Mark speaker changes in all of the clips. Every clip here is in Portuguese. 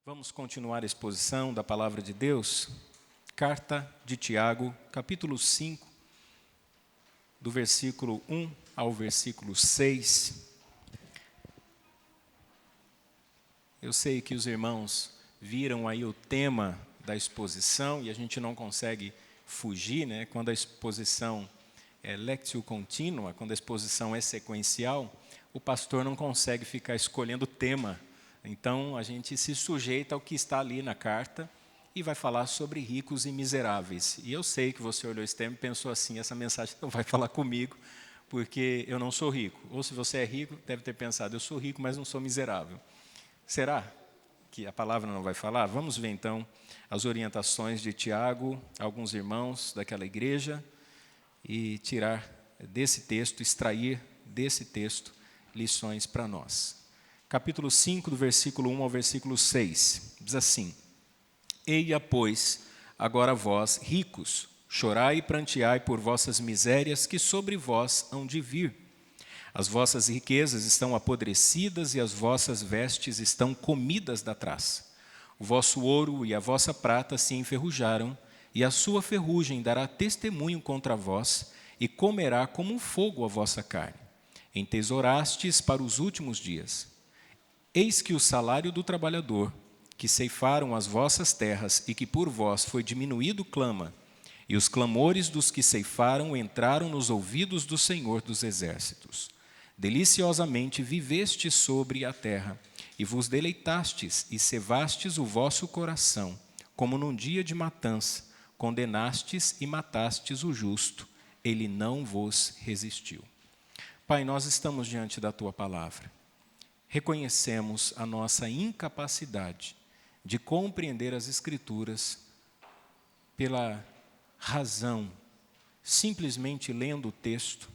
Speaker 1: Vamos continuar a exposição da Palavra de Deus, Carta de Tiago, capítulo 5, do versículo 1 ao versículo 6. Eu sei que os irmãos viram aí o tema da exposição e a gente não consegue fugir, né? Quando a exposição é lectio contínua, quando a exposição é sequencial, o pastor não consegue ficar escolhendo o tema. Então, a gente se sujeita ao que está ali na carta e vai falar sobre ricos e miseráveis. E eu sei que você olhou esse tema e pensou assim, essa mensagem não vai falar comigo, porque eu não sou rico. Ou se você é rico, deve ter pensado, eu sou rico, mas não sou miserável. Será que a palavra não vai falar? Vamos ver, então, as orientações de Tiago, alguns irmãos daquela igreja, e tirar desse texto, extrair desse texto lições para nós. Capítulo 5, do versículo 1 ao versículo 6, diz assim: Eia, pois, agora vós, ricos, chorai e pranteai por vossas misérias que sobre vós hão de vir. As vossas riquezas estão apodrecidas e as vossas vestes estão comidas da traça. O vosso ouro e a vossa prata se enferrujaram, e a sua ferrugem dará testemunho contra vós, e comerá como um fogo a vossa carne. Entesourastes para os últimos dias. Eis que o salário do trabalhador, que ceifaram as vossas terras e que por vós foi diminuído, clama, e os clamores dos que ceifaram entraram nos ouvidos do Senhor dos Exércitos. Deliciosamente vivestes sobre a terra, e vos deleitastes e cevastes o vosso coração, como num dia de matança, condenastes e matastes o justo, ele não vos resistiu. Pai, nós estamos diante da Tua palavra. Reconhecemos a nossa incapacidade de compreender as Escrituras pela razão, simplesmente lendo o texto,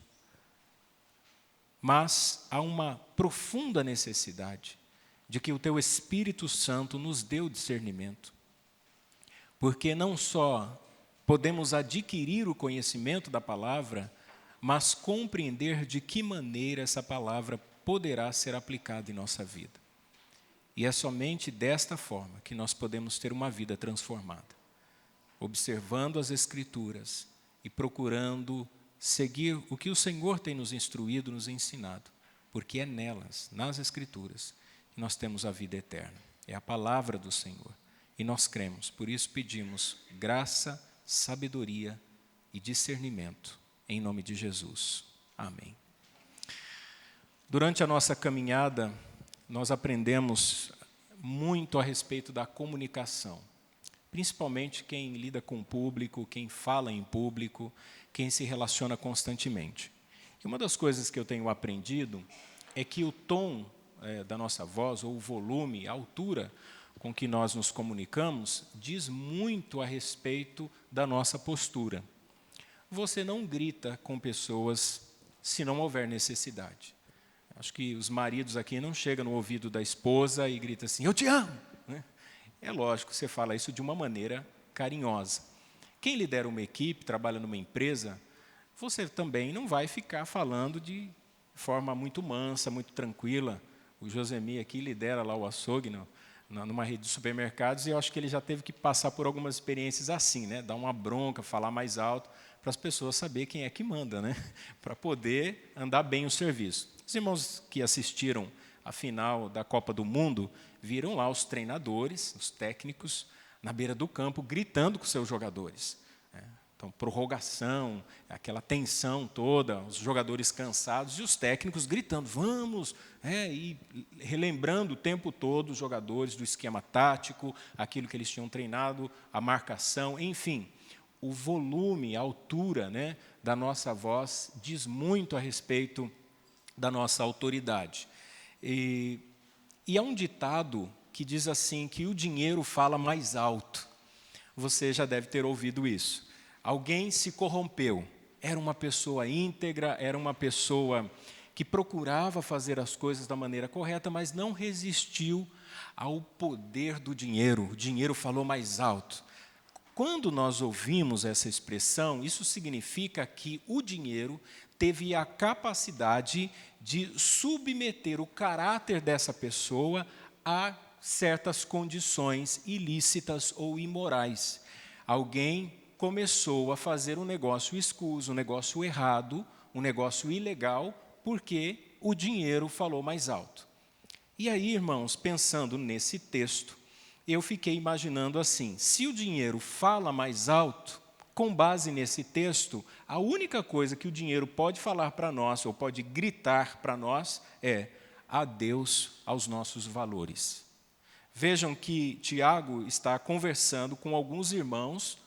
Speaker 1: mas há uma profunda necessidade de que o Teu Espírito Santo nos dê o discernimento, porque não só podemos adquirir o conhecimento da palavra, mas compreender de que maneira essa palavra poderá ser aplicado em nossa vida. E é somente desta forma que nós podemos ter uma vida transformada, observando as Escrituras e procurando seguir o que o Senhor tem nos instruído, nos ensinado, porque é nelas, nas Escrituras, que nós temos a vida eterna. É a palavra do Senhor. E nós cremos, por isso pedimos graça, sabedoria e discernimento, em nome de Jesus. Amém. Durante a nossa caminhada, nós aprendemos muito a respeito da comunicação, principalmente quem lida com o público, quem fala em público, quem se relaciona constantemente. E uma das coisas que eu tenho aprendido é que o tom da nossa voz, ou o volume, a altura com que nós nos comunicamos, diz muito a respeito da nossa postura. Você não grita com pessoas se não houver necessidade. Acho que os maridos aqui não chegam no ouvido da esposa e gritam assim, eu te amo. É lógico, você fala isso de uma maneira carinhosa. Quem lidera uma equipe, trabalha numa empresa, você também não vai ficar falando de forma muito mansa, muito tranquila. O Josemi aqui lidera lá o açougue, numa rede de supermercados, e eu acho que ele já teve que passar por algumas experiências assim, né? Dar uma bronca, falar mais alto, para as pessoas saberem quem é que manda, né? Para poder andar bem o serviço. Os irmãos que assistiram a final da Copa do Mundo viram lá os treinadores, os técnicos, na beira do campo, gritando com seus jogadores. Então, prorrogação, aquela tensão toda, os jogadores cansados e os técnicos gritando, vamos, e relembrando o tempo todo os jogadores do esquema tático, aquilo que eles tinham treinado, a marcação, enfim. O volume, a altura, da nossa voz diz muito a respeito da nossa autoridade. E há um ditado que diz assim, que o dinheiro fala mais alto. Você já deve ter ouvido isso. Alguém se corrompeu, era uma pessoa íntegra, era uma pessoa que procurava fazer as coisas da maneira correta, mas não resistiu ao poder do dinheiro. O dinheiro falou mais alto. Quando nós ouvimos essa expressão, isso significa que o dinheiro teve a capacidade de submeter o caráter dessa pessoa a certas condições ilícitas ou imorais. Alguém começou a fazer um negócio escuso, um negócio errado, um negócio ilegal, porque o dinheiro falou mais alto. E aí, irmãos, pensando nesse texto, eu fiquei imaginando assim, se o dinheiro fala mais alto, com base nesse texto, a única coisa que o dinheiro pode falar para nós, ou pode gritar para nós, é adeus aos nossos valores. Vejam que Tiago está conversando com alguns irmãos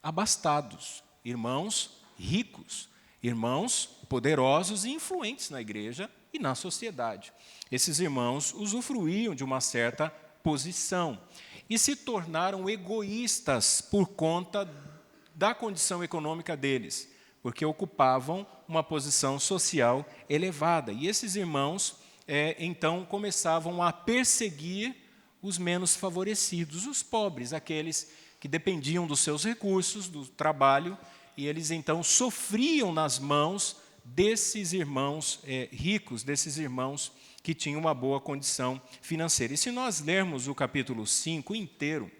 Speaker 1: abastados, irmãos ricos, irmãos poderosos e influentes na igreja e na sociedade. Esses irmãos usufruíam de uma certa posição e se tornaram egoístas por conta da condição econômica deles, porque ocupavam uma posição social elevada. E esses irmãos, então, começavam a perseguir os menos favorecidos, os pobres, aqueles que dependiam dos seus recursos, do trabalho, e eles, então, sofriam nas mãos desses irmãos ricos, desses irmãos que tinham uma boa condição financeira. E se nós lermos o capítulo 5 inteiro,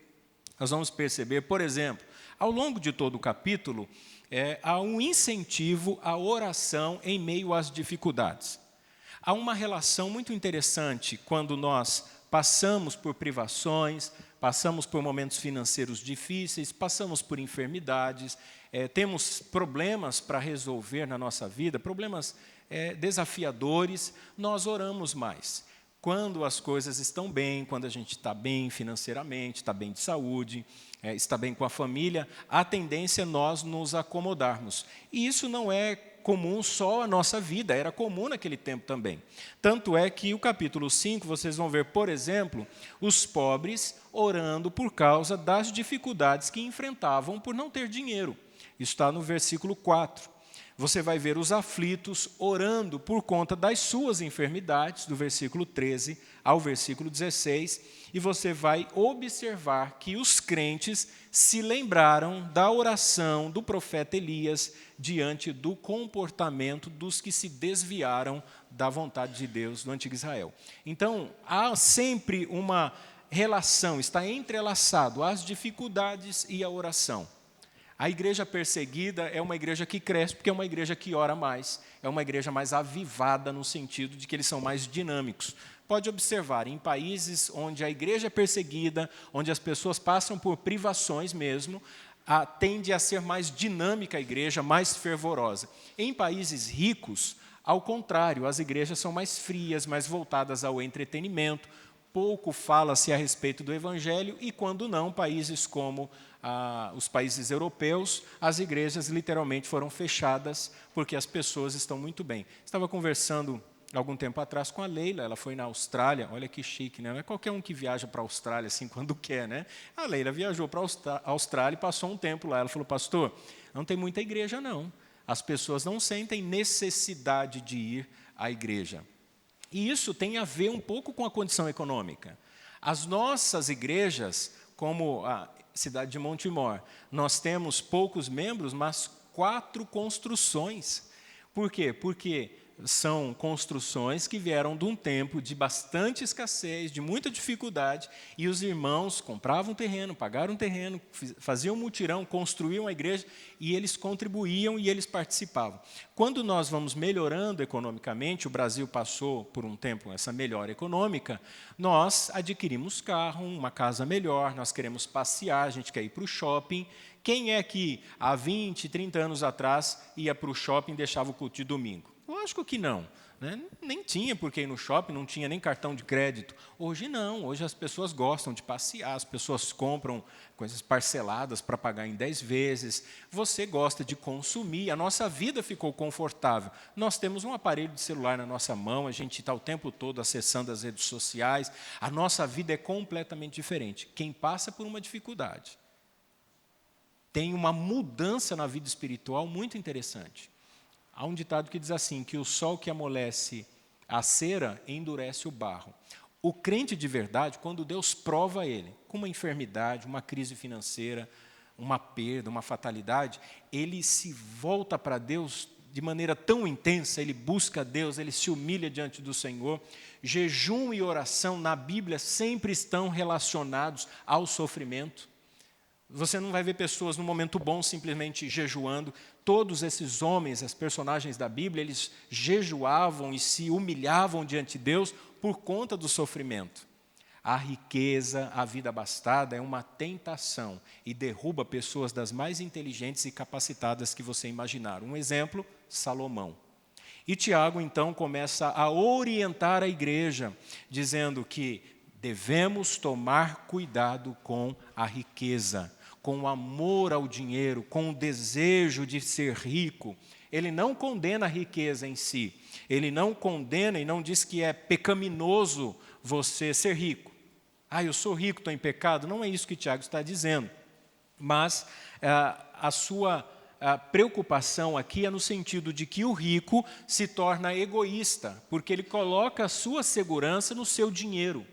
Speaker 1: nós vamos perceber, por exemplo, ao longo de todo o capítulo, há um incentivo à oração em meio às dificuldades. Há uma relação muito interessante quando nós passamos por privações, passamos por momentos financeiros difíceis, passamos por enfermidades, temos problemas para resolver na nossa vida, problemas desafiadores, nós oramos mais. Quando as coisas estão bem, quando a gente está bem financeiramente, está bem de saúde, está bem com a família, a tendência é nós nos acomodarmos. E isso não é comum só à nossa vida, era comum naquele tempo também. Tanto é que o capítulo 5, vocês vão ver, por exemplo, os pobres orando por causa das dificuldades que enfrentavam por não ter dinheiro. Isso está no versículo 4. Você vai ver os aflitos orando por conta das suas enfermidades, do versículo 13 ao versículo 16, e você vai observar que os crentes se lembraram da oração do profeta Elias diante do comportamento dos que se desviaram da vontade de Deus do antigo Israel. Então, há sempre uma relação, está entrelaçado as dificuldades e a oração. A igreja perseguida é uma igreja que cresce porque é uma igreja que ora mais, é uma igreja mais avivada no sentido de que eles são mais dinâmicos. Pode observar, em países onde a igreja é perseguida, onde as pessoas passam por privações mesmo, tende a ser mais dinâmica a igreja, mais fervorosa. Em países ricos, ao contrário, as igrejas são mais frias, mais voltadas ao entretenimento, pouco fala-se a respeito do evangelho e, quando não, países como os países europeus, as igrejas literalmente foram fechadas porque as pessoas estão muito bem. Estava conversando algum tempo atrás com a Leila, ela foi na Austrália, olha que chique, né? Não é qualquer um que viaja para a Austrália assim quando quer, né? A Leila viajou para a Austrália e passou um tempo lá. Ela falou, pastor, não tem muita igreja não, as pessoas não sentem necessidade de ir à igreja. E isso tem a ver um pouco com a condição econômica. As nossas igrejas, como a cidade de Montemor, nós temos poucos membros, mas 4 construções. Por quê? Porque são construções que vieram de um tempo de bastante escassez, de muita dificuldade, e os irmãos compravam terreno, pagaram terreno, faziam mutirão, construíam a igreja, e eles contribuíam e eles participavam. Quando nós vamos melhorando economicamente, o Brasil passou por um tempo essa melhora econômica, nós adquirimos carro, uma casa melhor, nós queremos passear, a gente quer ir para o shopping. Quem é que há 20, 30 anos atrás ia para o shopping e deixava o culto de domingo? Lógico que não, né? Nem tinha porque ir no shopping, não tinha nem cartão de crédito. Hoje não, hoje as pessoas gostam de passear, as pessoas compram coisas parceladas para pagar em 10 vezes. Você gosta de consumir, a nossa vida ficou confortável. Nós temos um aparelho de celular na nossa mão, a gente está o tempo todo acessando as redes sociais, a nossa vida é completamente diferente. Quem passa por uma dificuldade tem uma mudança na vida espiritual muito interessante. Há um ditado que diz assim, que o sol que amolece a cera endurece o barro. O crente de verdade, quando Deus prova ele, com uma enfermidade, uma crise financeira, uma perda, uma fatalidade, ele se volta para Deus de maneira tão intensa, ele busca Deus, ele se humilha diante do Senhor. Jejum e oração na Bíblia sempre estão relacionados ao sofrimento. Você não vai ver pessoas no momento bom simplesmente jejuando. Todos esses homens, as personagens da Bíblia, eles jejuavam e se humilhavam diante de Deus por conta do sofrimento. A riqueza, a vida abastada é uma tentação e derruba pessoas das mais inteligentes e capacitadas que você imaginar. Um exemplo, Salomão. E Tiago, então, começa a orientar a igreja, dizendo que devemos tomar cuidado com a riqueza, com o amor ao dinheiro, com o desejo de ser rico. Ele não condena a riqueza em si. Ele não condena e não diz que é pecaminoso você ser rico. Eu sou rico, estou em pecado. Não é isso que Tiago está dizendo. Mas a sua preocupação aqui é no sentido de que o rico se torna egoísta, porque ele coloca a sua segurança no seu dinheiro.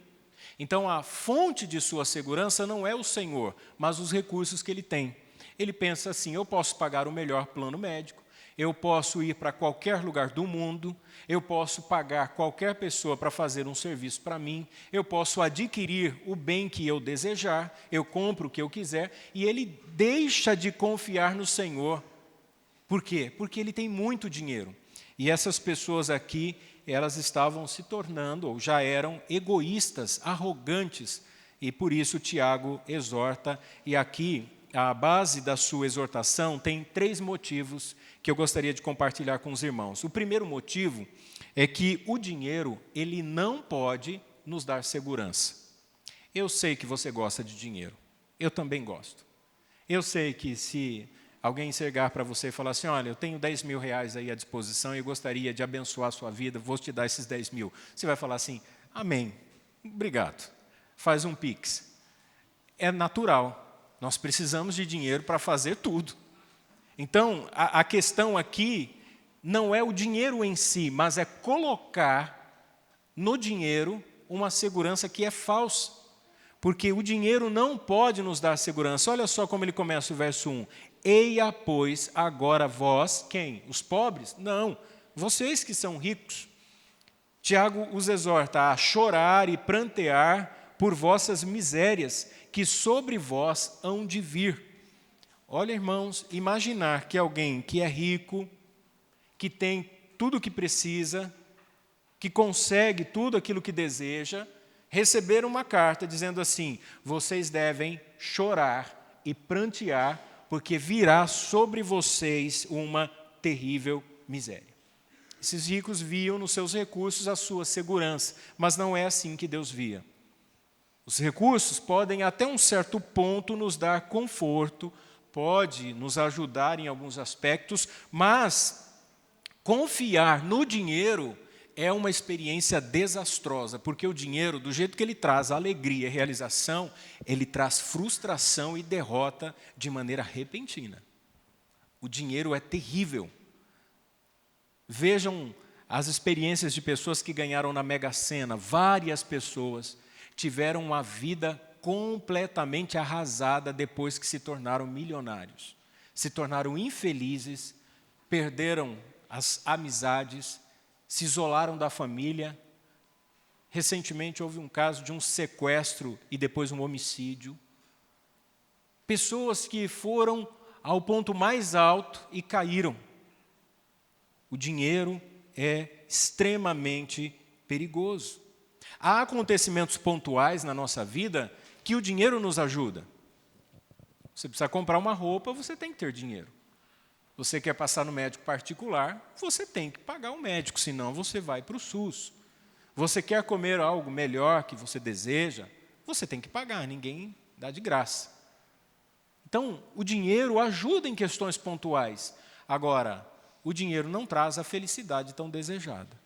Speaker 1: Então, a fonte de sua segurança não é o Senhor, mas os recursos que ele tem. Ele pensa assim: eu posso pagar o melhor plano médico, eu posso ir para qualquer lugar do mundo, eu posso pagar qualquer pessoa para fazer um serviço para mim, eu posso adquirir o bem que eu desejar, eu compro o que eu quiser, e ele deixa de confiar no Senhor. Por quê? Porque ele tem muito dinheiro. E essas pessoas aqui, elas estavam se tornando, ou já eram, egoístas, arrogantes, e por isso Tiago exorta, e aqui a base da sua exortação tem 3 motivos que eu gostaria de compartilhar com os irmãos. O primeiro motivo é que o dinheiro, ele não pode nos dar segurança. Eu sei que você gosta de dinheiro, eu também gosto. Eu sei que se alguém chegar para você e falar assim: olha, eu tenho 10 mil reais aí à disposição e eu gostaria de abençoar a sua vida, vou te dar esses 10 mil. Você vai falar assim: amém, obrigado, faz um Pix. É natural. Nós precisamos de dinheiro para fazer tudo. Então, a questão aqui não é o dinheiro em si, mas é colocar no dinheiro uma segurança que é falsa. Porque o dinheiro não pode nos dar segurança. Olha só como ele começa o verso 1. Eia, pois, agora vós, quem? Os pobres? Não, vocês que são ricos. Tiago os exorta a chorar e prantear por vossas misérias, que sobre vós hão de vir. Olha, irmãos, imaginar que alguém que é rico, que tem tudo o que precisa, que consegue tudo aquilo que deseja, receber uma carta dizendo assim: vocês devem chorar e prantear, porque virá sobre vocês uma terrível miséria. Esses ricos viam nos seus recursos a sua segurança, mas não é assim que Deus via. Os recursos podem até um certo ponto nos dar conforto, pode nos ajudar em alguns aspectos, mas confiar no dinheiro é uma experiência desastrosa, porque o dinheiro, do jeito que ele traz alegria e realização, ele traz frustração e derrota de maneira repentina. O dinheiro é terrível. Vejam as experiências de pessoas que ganharam na Mega Sena. Várias pessoas tiveram uma vida completamente arrasada depois que se tornaram milionários. Se tornaram infelizes, perderam as amizades, se isolaram da família. Recentemente houve um caso de um sequestro e depois um homicídio. Pessoas que foram ao ponto mais alto e caíram. O dinheiro é extremamente perigoso. Há acontecimentos pontuais na nossa vida que o dinheiro nos ajuda. Você precisa comprar uma roupa, você tem que ter dinheiro. Você quer passar no médico particular, você tem que pagar o médico, senão você vai para o SUS. Você quer comer algo melhor que você deseja, você tem que pagar, ninguém dá de graça. Então, o dinheiro ajuda em questões pontuais. Agora, o dinheiro não traz a felicidade tão desejada.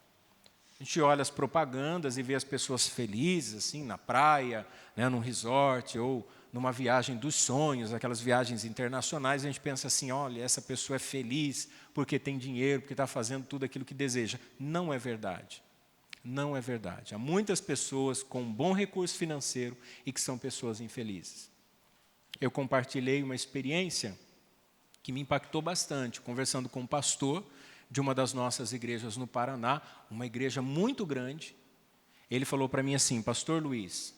Speaker 1: A gente olha as propagandas e vê as pessoas felizes, assim, na praia, né, num resort, ou numa viagem dos sonhos, aquelas viagens internacionais, a gente pensa assim: olha, essa pessoa é feliz porque tem dinheiro, porque está fazendo tudo aquilo que deseja. Não é verdade. Não é verdade. Há muitas pessoas com um bom recurso financeiro e que são pessoas infelizes. Eu compartilhei uma experiência que me impactou bastante, conversando com um pastor de uma das nossas igrejas no Paraná, uma igreja muito grande. Ele falou para mim assim: Pastor Luiz,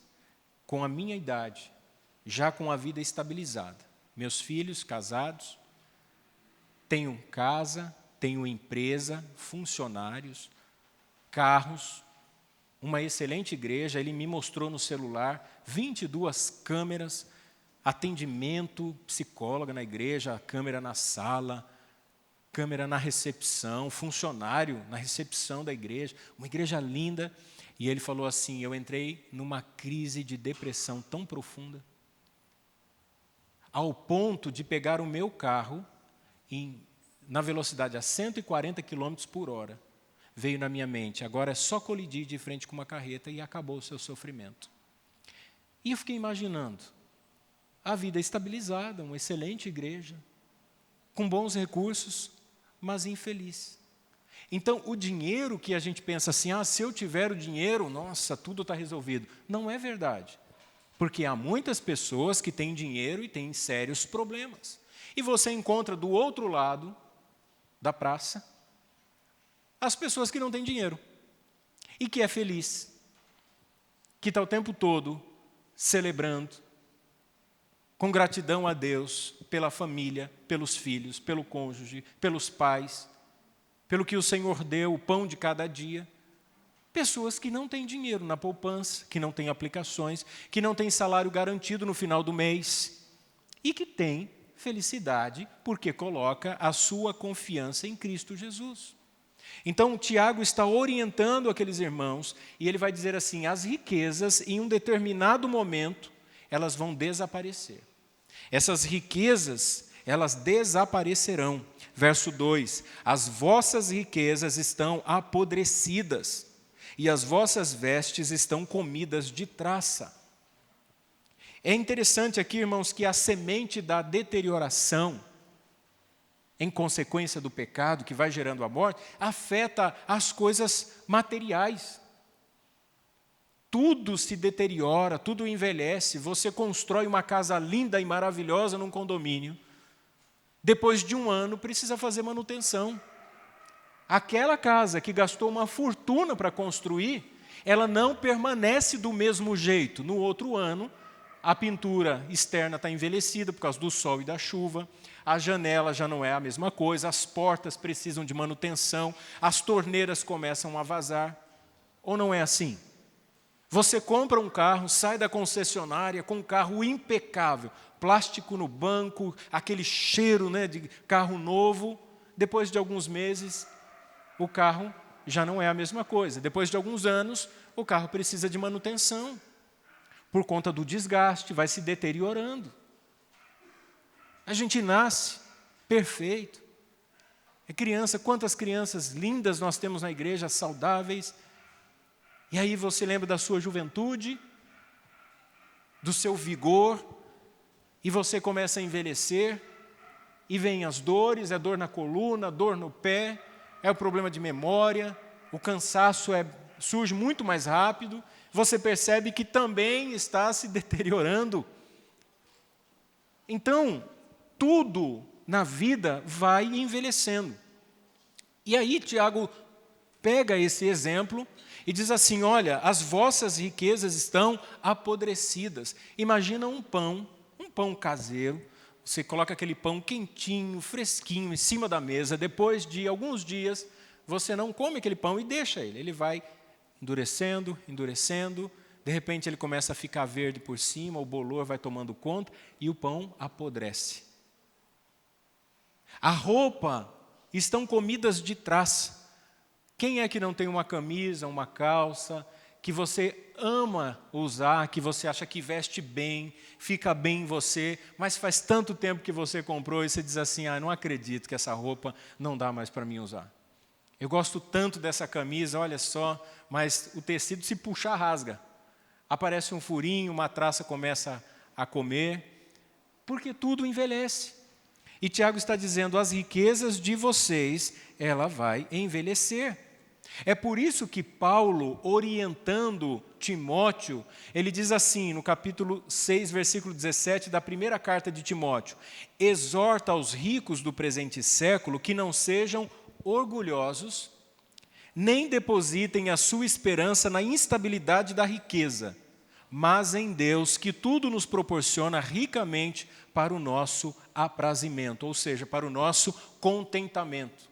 Speaker 1: com a minha idade, já com a vida estabilizada, meus filhos casados, tenho casa, tenho empresa, funcionários, carros, uma excelente igreja. Ele me mostrou no celular 22 câmeras, atendimento, psicóloga na igreja, câmera na sala, câmera na recepção, funcionário na recepção da igreja, uma igreja linda. E ele falou assim: eu entrei numa crise de depressão tão profunda, ao ponto de pegar o meu carro na velocidade a 140 km por hora. Veio na minha mente: agora é só colidir de frente com uma carreta e acabou o seu sofrimento. E eu fiquei imaginando a vida estabilizada, uma excelente igreja, com bons recursos, mas infeliz. Então, o dinheiro que a gente pensa assim: se eu tiver o dinheiro, nossa, tudo está resolvido. Não é verdade. Porque há muitas pessoas que têm dinheiro e têm sérios problemas. E você encontra do outro lado da praça as pessoas que não têm dinheiro e que é feliz, que está o tempo todo celebrando, com gratidão a Deus pela família, pelos filhos, pelo cônjuge, pelos pais, pelo que o Senhor deu, o pão de cada dia. Pessoas que não têm dinheiro na poupança, que não têm aplicações, que não têm salário garantido no final do mês e que têm felicidade porque coloca a sua confiança em Cristo Jesus. Então, Tiago está orientando aqueles irmãos e ele vai dizer assim: as riquezas, em um determinado momento, elas vão desaparecer. Essas riquezas, elas desaparecerão. Verso 2: as vossas riquezas estão apodrecidas e as vossas vestes estão comidas de traça. É interessante aqui, irmãos, que a semente da deterioração, em consequência do pecado que vai gerando a morte, afeta as coisas materiais. Tudo se deteriora, tudo envelhece. Você constrói uma casa linda e maravilhosa num condomínio. Depois de um ano, precisa fazer manutenção. Aquela casa que gastou uma fortuna para construir, ela não permanece do mesmo jeito. No outro ano, a pintura externa está envelhecida por causa do sol e da chuva, a janela já não é a mesma coisa, as portas precisam de manutenção, as torneiras começam a vazar. Ou não é assim? Você compra um carro, sai da concessionária com um carro impecável, plástico no banco, aquele cheiro, de carro novo. Depois de alguns meses, o carro já não é a mesma coisa. Depois de alguns anos, o carro precisa de manutenção. Por conta do desgaste, vai se deteriorando. A gente nasce perfeito. É criança, quantas crianças lindas nós temos na igreja, saudáveis. E aí você lembra da sua juventude, do seu vigor, e você começa a envelhecer, e vem as dores, é dor na coluna, dor no pé, é o problema de memória, o cansaço surge muito mais rápido, você percebe que também está se deteriorando. Então, tudo na vida vai envelhecendo. E aí Tiago pega esse exemplo e diz assim: olha, as vossas riquezas estão apodrecidas. Imagina um pão caseiro, você coloca aquele pão quentinho, fresquinho em cima da mesa, depois de alguns dias, você não come aquele pão e deixa ele vai endurecendo, de repente ele começa a ficar verde por cima, o bolor vai tomando conta e o pão apodrece. A roupa estão comidas de traça. Quem é que não tem uma camisa, uma calça, que você ama usar, que você acha que veste bem, fica bem em você, mas faz tanto tempo que você comprou e você diz assim: não acredito que essa roupa não dá mais para mim usar. Eu gosto tanto dessa camisa, olha só, mas o tecido, se puxar, rasga. Aparece um furinho, uma traça começa a comer, porque tudo envelhece. E Tiago está dizendo: as riquezas de vocês, ela vai envelhecer. É por isso que Paulo, orientando Timóteo, ele diz assim, no capítulo 6, versículo 17 da primeira carta de Timóteo: exorta aos ricos do presente século que não sejam orgulhosos, nem depositem a sua esperança na instabilidade da riqueza, mas em Deus, que tudo nos proporciona ricamente para o nosso aprazimento, ou seja, para o nosso contentamento.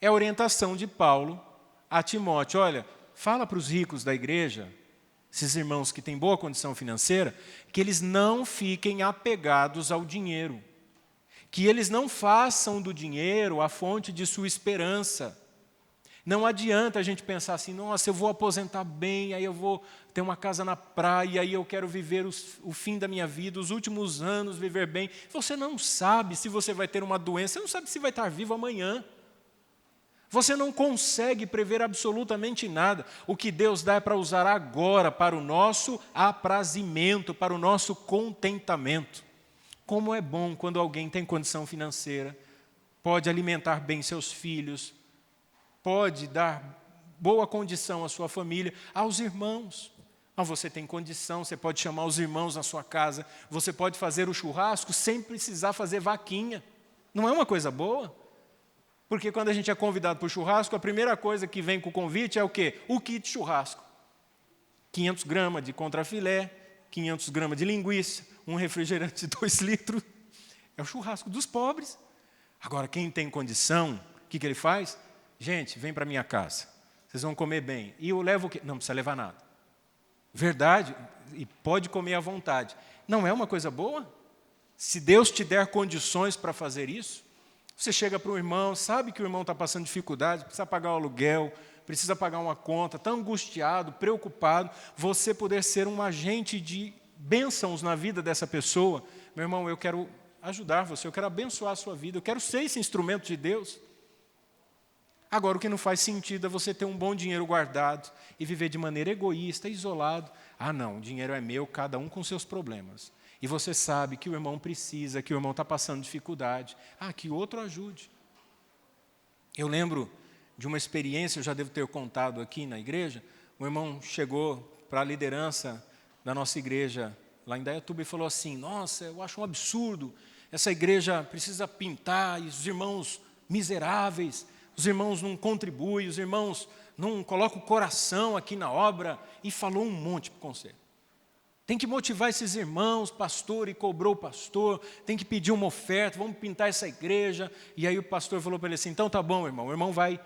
Speaker 1: É a orientação de Paulo a Timóteo. Olha, fala para os ricos da igreja, esses irmãos que têm boa condição financeira, que eles não fiquem apegados ao dinheiro, que eles não façam do dinheiro a fonte de sua esperança. Não adianta a gente pensar assim, nossa, eu vou aposentar bem, aí eu vou ter uma casa na praia, aí eu quero viver o fim da minha vida, os últimos anos, viver bem. Você não sabe se você vai ter uma doença, você não sabe se vai estar vivo amanhã. Você não consegue prever absolutamente nada. O que Deus dá é para usar agora, para o nosso aprazimento, para o nosso contentamento. Como é bom quando alguém tem condição financeira, pode alimentar bem seus filhos, pode dar boa condição à sua família, aos irmãos. Você tem condição, você pode chamar os irmãos na sua casa, você pode fazer o churrasco sem precisar fazer vaquinha. Não é uma coisa boa? Porque quando a gente é convidado para o churrasco, a primeira coisa que vem com o convite é o quê? O kit churrasco. 500 gramas de contrafilé, 500 gramas de linguiça, um refrigerante de 2 litros. É o churrasco dos pobres. Agora, quem tem condição, o que ele faz? Gente, vem para a minha casa, vocês vão comer bem. E eu levo o quê? Não precisa levar nada. Verdade, e pode comer à vontade. Não é uma coisa boa? Se Deus te der condições para fazer isso, você chega para o irmão, sabe que o irmão está passando dificuldade, precisa pagar o aluguel, precisa pagar uma conta, está angustiado, preocupado, você poder ser um agente de bênçãos na vida dessa pessoa. Meu irmão, eu quero ajudar você, eu quero abençoar a sua vida, eu quero ser esse instrumento de Deus. Agora, o que não faz sentido é você ter um bom dinheiro guardado e viver de maneira egoísta, isolado. Ah, não, o dinheiro é meu, cada um com seus problemas. E você sabe que o irmão precisa, que o irmão está passando dificuldade. Ah, que outro ajude. Eu lembro de uma experiência, eu já devo ter contado aqui na igreja, um irmão chegou para a liderança da nossa igreja lá em Indaiatuba e falou assim, nossa, eu acho um absurdo, essa igreja precisa pintar, e os irmãos miseráveis, os irmãos não contribuem, os irmãos não colocam o coração aqui na obra, e falou um monte para o conselho. Tem que motivar esses irmãos, pastor, e cobrou o pastor, tem que pedir uma oferta, vamos pintar essa igreja. E aí o pastor falou para ele assim, então tá bom, irmão, o irmão vai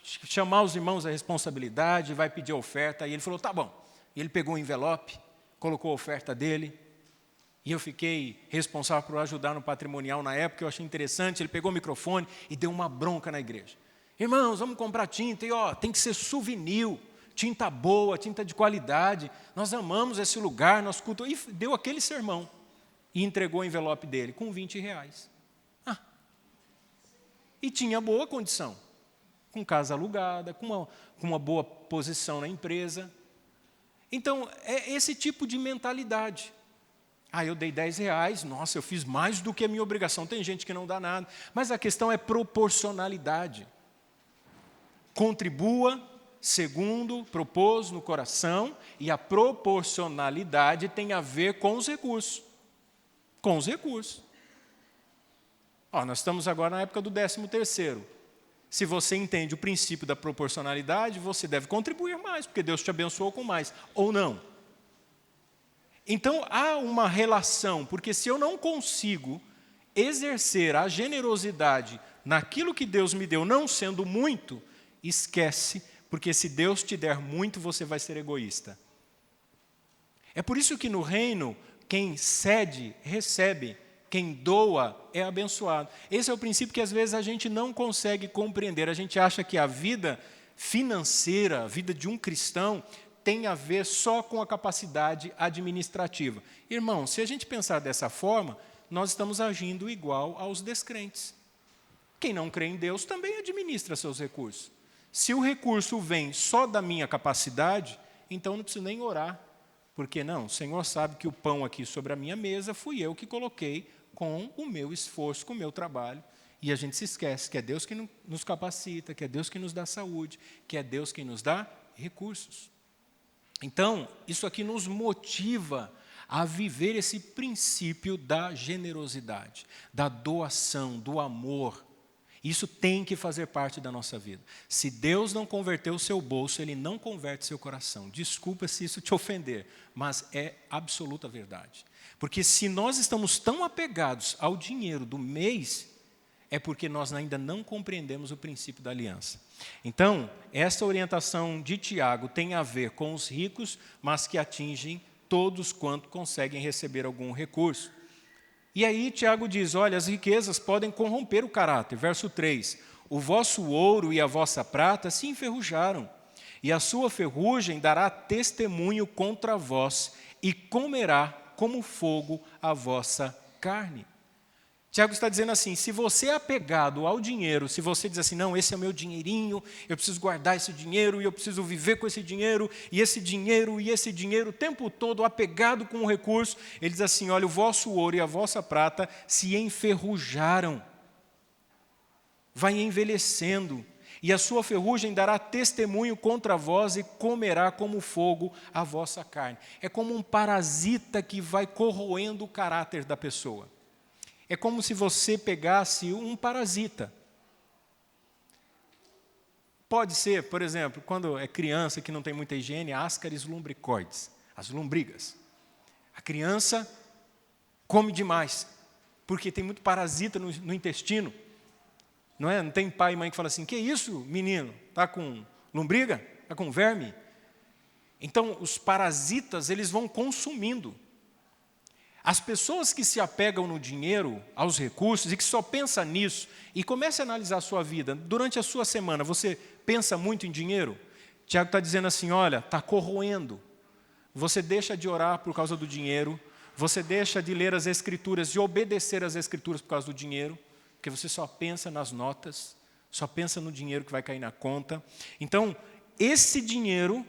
Speaker 1: chamar os irmãos à responsabilidade, vai pedir a oferta. E ele falou, tá bom. E ele pegou um envelope, colocou a oferta dele, e eu fiquei responsável por ajudar no patrimonial na época, eu achei interessante, ele pegou o microfone e deu uma bronca na igreja. Irmãos, vamos comprar tinta, e tem que ser souvenir, tinta boa, tinta de qualidade, nós amamos esse lugar, nosso culto, e deu aquele sermão, e entregou o envelope dele com R$20. E tinha boa condição, com casa alugada, com uma boa posição na empresa. Então, é esse tipo de mentalidade. Eu dei R$10, nossa, eu fiz mais do que a minha obrigação. Tem gente que não dá nada, mas a questão é proporcionalidade. Contribua segundo propôs no coração, e a proporcionalidade tem a ver com os recursos. Com os recursos. Nós estamos agora na época do 13º. Se você entende o princípio da proporcionalidade, você deve contribuir mais, porque Deus te abençoou com mais, ou não. Então, há uma relação, porque se eu não consigo exercer a generosidade naquilo que Deus me deu, não sendo muito, esquece, porque se Deus te der muito, você vai ser egoísta. É por isso que no reino, quem cede, recebe, quem doa, é abençoado. Esse é o princípio que às vezes a gente não consegue compreender. A gente acha que a vida financeira, a vida de um cristão, tem a ver só com a capacidade administrativa. Irmão, se a gente pensar dessa forma, nós estamos agindo igual aos descrentes. Quem não crê em Deus também administra seus recursos. Se o recurso vem só da minha capacidade, então não preciso nem orar. Porque não, o Senhor sabe que o pão aqui sobre a minha mesa fui eu que coloquei com o meu esforço, com o meu trabalho. E a gente se esquece que é Deus que nos capacita, que é Deus que nos dá saúde, que é Deus que nos dá recursos. Então, isso aqui nos motiva a viver esse princípio da generosidade, da doação, do amor. Isso tem que fazer parte da nossa vida. Se Deus não converter o seu bolso, Ele não converte seu coração. Desculpa se isso te ofender, mas é absoluta verdade. Porque se nós estamos tão apegados ao dinheiro do mês, é porque nós ainda não compreendemos o princípio da aliança. Então, esta orientação de Tiago tem a ver com os ricos, mas que atingem todos quanto conseguem receber algum recurso. E aí Tiago diz, olha, as riquezas podem corromper o caráter. Verso 3, o vosso ouro e a vossa prata se enferrujaram, e a sua ferrugem dará testemunho contra vós, e comerá como fogo a vossa carne. Tiago está dizendo assim, se você é apegado ao dinheiro, se você diz assim, não, esse é o meu dinheirinho, eu preciso guardar esse dinheiro, e eu preciso viver com esse dinheiro, e esse dinheiro, e esse dinheiro, o tempo todo apegado com o recurso, ele diz assim, olha, o vosso ouro e a vossa prata se enferrujaram, vai envelhecendo, e a sua ferrugem dará testemunho contra vós e comerá como fogo a vossa carne. É como um parasita que vai corroendo o caráter da pessoa. É como se você pegasse um parasita. Pode ser, por exemplo, quando é criança que não tem muita higiene, ascaris lumbricoides, as lombrigas. A criança come demais, porque tem muito parasita no intestino. Não é? Não tem pai e mãe que fala assim, que isso, menino? Está com lombriga? Está com verme? Então, os parasitas, eles vão consumindo. As pessoas que se apegam no dinheiro, aos recursos, e que só pensam nisso, e comece a analisar a sua vida, durante a sua semana, você pensa muito em dinheiro? Tiago está dizendo assim, olha, está corroendo. Você deixa de orar por causa do dinheiro, você deixa de ler as Escrituras, de obedecer às Escrituras por causa do dinheiro, porque você só pensa nas notas, só pensa no dinheiro que vai cair na conta. Então, esse dinheiro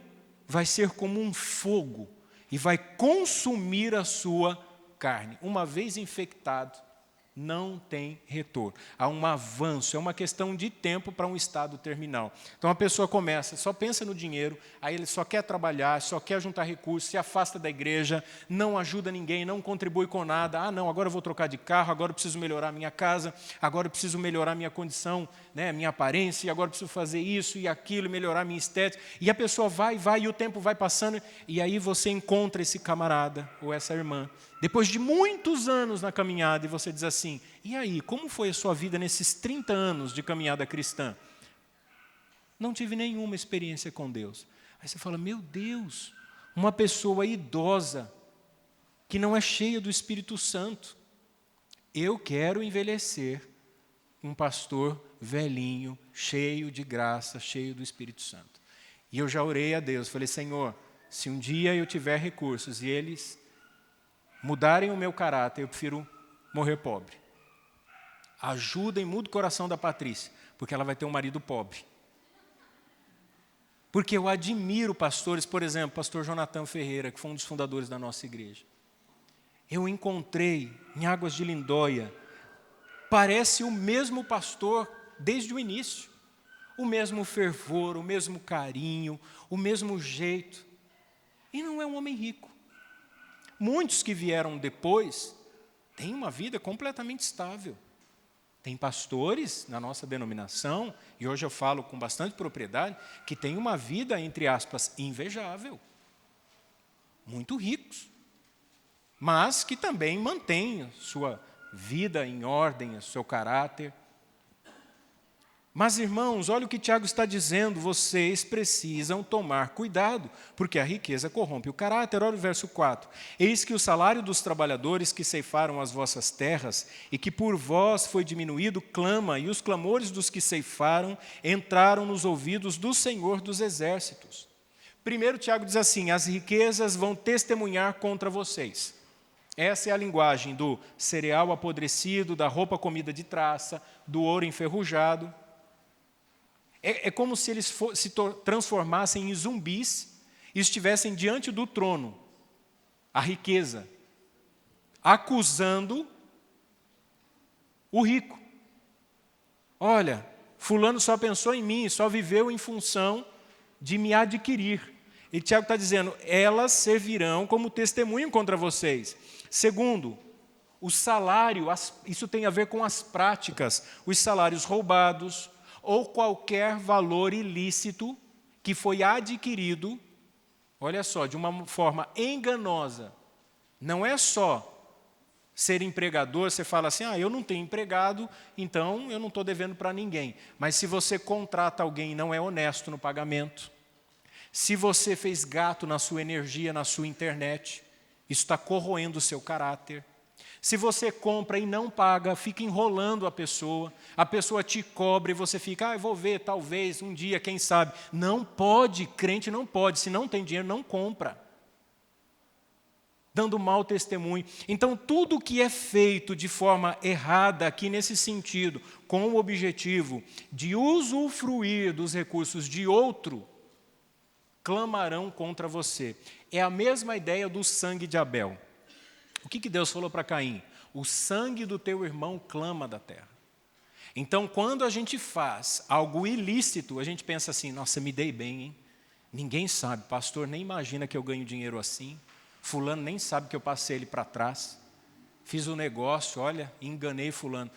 Speaker 1: vai ser como um fogo, e vai consumir a sua carne. Uma vez infectado, não tem retorno. Há um avanço, é uma questão de tempo para um estado terminal. Então a pessoa começa, só pensa no dinheiro, aí ele só quer trabalhar, só quer juntar recursos, se afasta da igreja, não ajuda ninguém, não contribui com nada. Ah, não, agora eu vou trocar de carro, agora eu preciso melhorar a minha casa, agora eu preciso melhorar a minha condição, né, minha aparência, agora eu preciso fazer isso e aquilo, melhorar a minha estética. E a pessoa vai, e o tempo vai passando, e aí você encontra esse camarada ou essa irmã, depois de muitos anos na caminhada, e você diz assim, e aí, como foi a sua vida nesses 30 anos de caminhada cristã? Não tive nenhuma experiência com Deus. Aí você fala, meu Deus, uma pessoa idosa, que não é cheia do Espírito Santo. Eu quero envelhecer um pastor velhinho, cheio de graça, cheio do Espírito Santo. E eu já orei a Deus, falei, Senhor, se um dia eu tiver recursos e eles mudarem o meu caráter, eu prefiro morrer pobre. Ajudem, muda o coração da Patrícia, porque ela vai ter um marido pobre. Porque eu admiro pastores, por exemplo, pastor Jonathan Ferreira, que foi um dos fundadores da nossa igreja. Eu encontrei em Águas de Lindóia, parece o mesmo pastor desde o início. O mesmo fervor, o mesmo carinho, o mesmo jeito. E não é um homem rico. Muitos que vieram depois têm uma vida completamente estável. Tem pastores na nossa denominação, e hoje eu falo com bastante propriedade, que têm uma vida, entre aspas, invejável. Muito ricos. Mas que também mantêm sua vida em ordem, o seu caráter. Mas, irmãos, olha o que Tiago está dizendo, vocês precisam tomar cuidado, porque a riqueza corrompe o caráter. Olha o verso 4. Eis que o salário dos trabalhadores que ceifaram as vossas terras e que por vós foi diminuído, clama, e os clamores dos que ceifaram entraram nos ouvidos do Senhor dos Exércitos. Primeiro, Tiago diz assim, as riquezas vão testemunhar contra vocês. Essa é a linguagem do cereal apodrecido, da roupa comida de traça, do ouro enferrujado. É como se eles se transformassem em zumbis e estivessem diante do trono, a riqueza, acusando o rico. Olha, fulano só pensou em mim, só viveu em função de me adquirir. E Tiago está dizendo, elas servirão como testemunho contra vocês. Segundo, o salário, isso tem a ver com as práticas, os salários roubados ou qualquer valor ilícito que foi adquirido, olha só, de uma forma enganosa. Não é só ser empregador, você fala assim, eu não tenho empregado, então eu não estou devendo para ninguém. Mas se você contrata alguém e não é honesto no pagamento, se você fez gato na sua energia, na sua internet, isso está corroendo o seu caráter. Se você compra e não paga, fica enrolando a pessoa te cobra e você fica, eu vou ver, talvez, um dia, quem sabe. Não pode, crente não pode, se não tem dinheiro, não compra. Dando mau testemunho. Então, tudo que é feito de forma errada, aqui nesse sentido, com o objetivo de usufruir dos recursos de outro, clamarão contra você. É a mesma ideia do sangue de Abel. O que Deus falou para Caim? O sangue do teu irmão clama da terra. Então, quando a gente faz algo ilícito, a gente pensa assim, nossa, me dei bem, hein? Ninguém sabe, pastor nem imagina que eu ganho dinheiro assim. Fulano nem sabe que eu passei ele para trás. Fiz um negócio, olha, enganei fulano.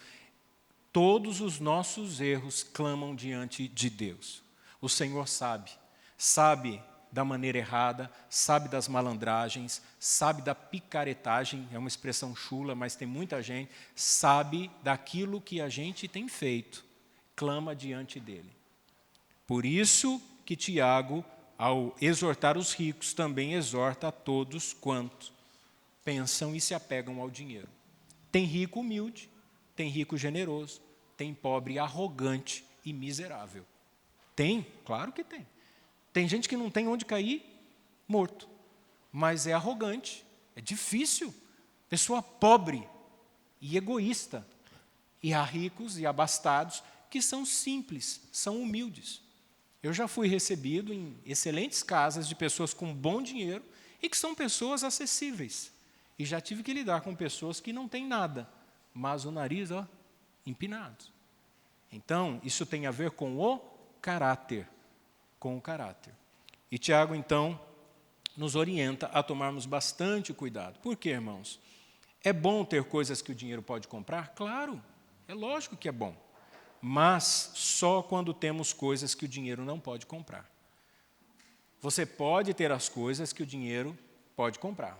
Speaker 1: Todos os nossos erros clamam diante de Deus. O Senhor sabe da maneira errada, sabe das malandragens, sabe da picaretagem, é uma expressão chula, mas tem muita gente, sabe daquilo que a gente tem feito, clama diante dele. Por isso que Tiago, ao exortar os ricos, também exorta a todos quanto pensam e se apegam ao dinheiro. Tem rico humilde, tem rico generoso, tem pobre arrogante e miserável. Tem, claro que tem. Tem gente que não tem onde cair morto, mas é arrogante, é difícil, pessoa pobre e egoísta. E há ricos e abastados que são simples, são humildes. Eu já fui recebido em excelentes casas de pessoas com bom dinheiro e que são pessoas acessíveis. E já tive que lidar com pessoas que não têm nada, mas o nariz, empinado. Então, isso tem a ver com o caráter. E Tiago, então, nos orienta a tomarmos bastante cuidado. Por quê, irmãos? É bom ter coisas que o dinheiro pode comprar? Claro, é lógico que é bom. Mas só quando temos coisas que o dinheiro não pode comprar. Você pode ter as coisas que o dinheiro pode comprar.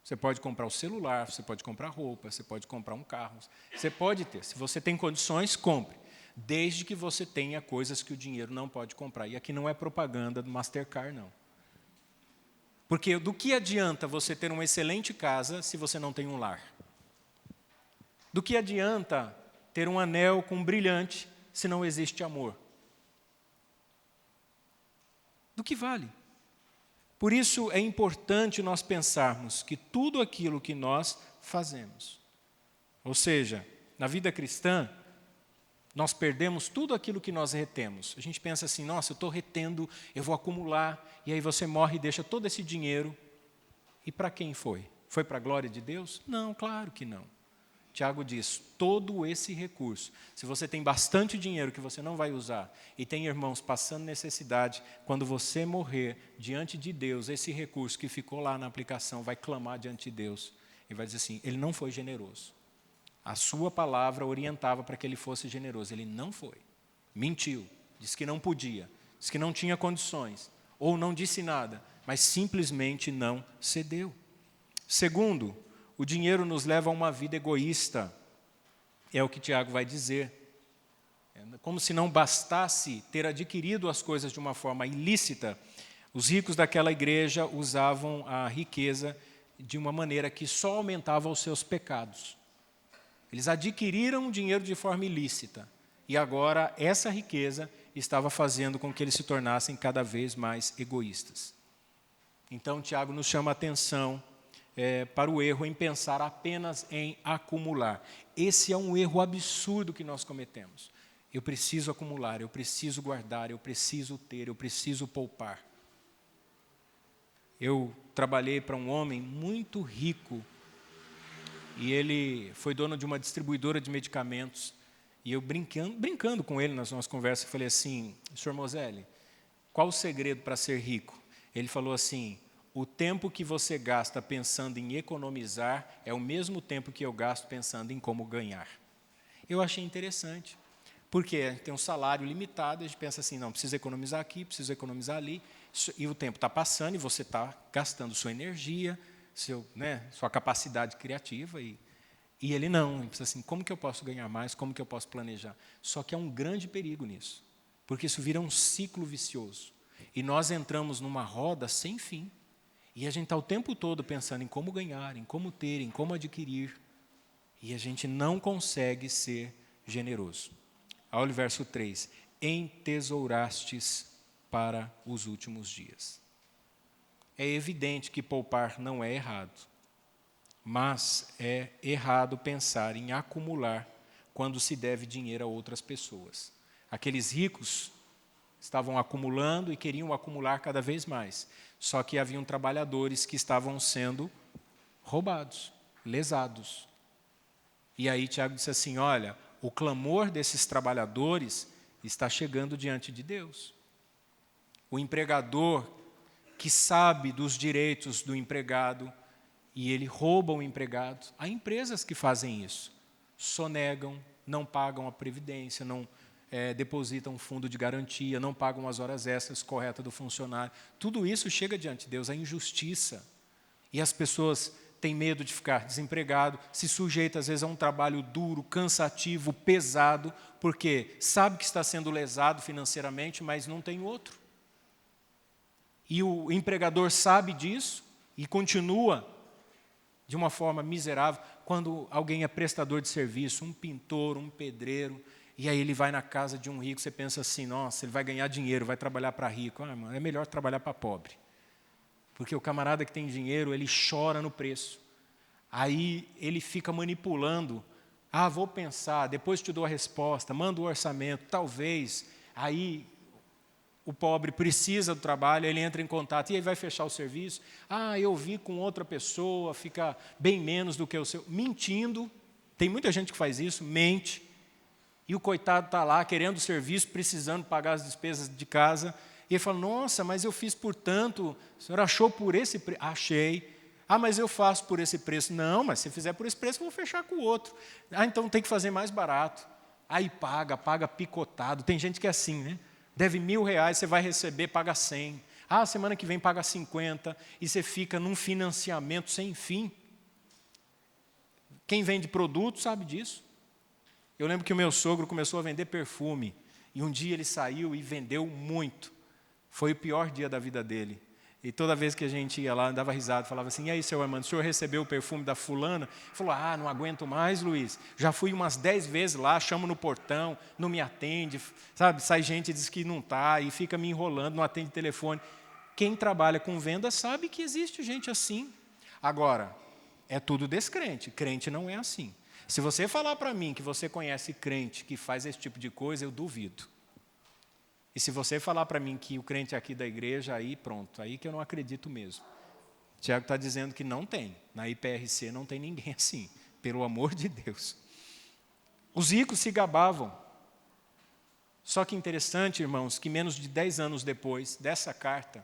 Speaker 1: Você pode comprar o celular, você pode comprar roupa, você pode comprar um carro. Você pode ter. Se você tem condições, compre. Desde que você tenha coisas que o dinheiro não pode comprar. E aqui não é propaganda do Mastercard, não. Porque do que adianta você ter uma excelente casa se você não tem um lar? Do que adianta ter um anel com um brilhante se não existe amor? Do que vale? Por isso é importante nós pensarmos que tudo aquilo que nós fazemos, ou seja, na vida cristã, nós perdemos tudo aquilo que nós retemos. A gente pensa assim, nossa, eu estou retendo, eu vou acumular, e aí você morre e deixa todo esse dinheiro. E para quem foi? Foi para a glória de Deus? Não, claro que não. Tiago diz, todo esse recurso, se você tem bastante dinheiro que você não vai usar, e tem irmãos passando necessidade, quando você morrer diante de Deus, esse recurso que ficou lá na aplicação vai clamar diante de Deus, e vai dizer assim, ele não foi generoso. A sua palavra orientava para que ele fosse generoso. Ele não foi. Mentiu. Disse que não podia. Disse que não tinha condições. Ou não disse nada. Mas simplesmente não cedeu. Segundo, o dinheiro nos leva a uma vida egoísta. É o que Tiago vai dizer. É como se não bastasse ter adquirido as coisas de uma forma ilícita. Os ricos daquela igreja usavam a riqueza de uma maneira que só aumentava os seus pecados. Eles adquiriram o dinheiro de forma ilícita. E agora essa riqueza estava fazendo com que eles se tornassem cada vez mais egoístas. Então, Tiago nos chama a atenção para o erro em pensar apenas em acumular. Esse é um erro absurdo que nós cometemos. Eu preciso acumular, eu preciso guardar, eu preciso ter, eu preciso poupar. Eu trabalhei para um homem muito rico, e ele foi dono de uma distribuidora de medicamentos. E eu brincando com ele nas nossas conversas, falei assim, Sr. Moselli, qual o segredo para ser rico? Ele falou assim, o tempo que você gasta pensando em economizar é o mesmo tempo que eu gasto pensando em como ganhar. Eu achei interessante, porque tem um salário limitado, a gente pensa assim, não, preciso economizar aqui, preciso economizar ali, e o tempo está passando e você está gastando sua energia, sua capacidade criativa, e ele não, ele pensa assim, como que eu posso ganhar mais, como que eu posso planejar? Só que há um grande perigo nisso, porque isso vira um ciclo vicioso, e nós entramos numa roda sem fim, e a gente está o tempo todo pensando em como ganhar, em como ter, em como adquirir, e a gente não consegue ser generoso. Olha o verso 3. Entesourastes para os últimos dias. É evidente que poupar não é errado, mas é errado pensar em acumular quando se deve dinheiro a outras pessoas. Aqueles ricos estavam acumulando e queriam acumular cada vez mais, só que haviam trabalhadores que estavam sendo roubados, lesados. E aí Tiago disse assim, olha, o clamor desses trabalhadores está chegando diante de Deus. O empregador que sabe dos direitos do empregado e ele rouba o empregado. Há empresas que fazem isso, sonegam, não pagam a previdência, não depositam um fundo de garantia, não pagam as horas extras corretas do funcionário. Tudo isso chega diante de Deus, a injustiça. E as pessoas têm medo de ficar desempregado, se sujeita às vezes a um trabalho duro, cansativo, pesado, porque sabe que está sendo lesado financeiramente, mas não tem outro. E o empregador sabe disso e continua de uma forma miserável quando alguém é prestador de serviço, um pintor, um pedreiro, e aí ele vai na casa de um rico, você pensa assim, nossa, ele vai ganhar dinheiro, vai trabalhar para rico. É melhor trabalhar para pobre. Porque o camarada que tem dinheiro, ele chora no preço. Aí ele fica manipulando. Vou pensar, depois te dou a resposta, manda o orçamento, talvez. Aí o pobre precisa do trabalho, ele entra em contato e aí vai fechar o serviço. Eu vi com outra pessoa, fica bem menos do que o seu. Mentindo, tem muita gente que faz isso, mente. E o coitado está lá querendo serviço, precisando pagar as despesas de casa. E ele fala, nossa, mas eu fiz por tanto, o senhor achou por esse preço? Achei. Mas eu faço por esse preço. Não, mas se fizer por esse preço, eu vou fechar com o outro. Então tem que fazer mais barato. Aí paga picotado. Tem gente que é assim, né? Deve R$1.000, você vai receber, paga 100. Semana que vem paga 50. E você fica num financiamento sem fim. Quem vende produto sabe disso. Eu lembro que o meu sogro começou a vender perfume. E um dia ele saiu e vendeu muito. Foi o pior dia da vida dele. E toda vez que a gente ia lá, dava risada, falava assim, e aí, seu Armando, o senhor recebeu o perfume da fulana? Ele falou, não aguento mais, Luiz. Já fui umas 10 vezes lá, chamo no portão, não me atende, sabe? Sai gente e diz que não está, e fica me enrolando, não atende telefone. Quem trabalha com venda sabe que existe gente assim. Agora, é tudo descrente, crente não é assim. Se você falar para mim que você conhece crente que faz esse tipo de coisa, eu duvido. E se você falar para mim que o crente é aqui da igreja, aí pronto, aí que eu não acredito mesmo. Tiago está dizendo que não tem, na IPRC não tem ninguém assim, pelo amor de Deus. Os ricos se gabavam. Só que interessante, irmãos, que menos de 10 anos depois dessa carta,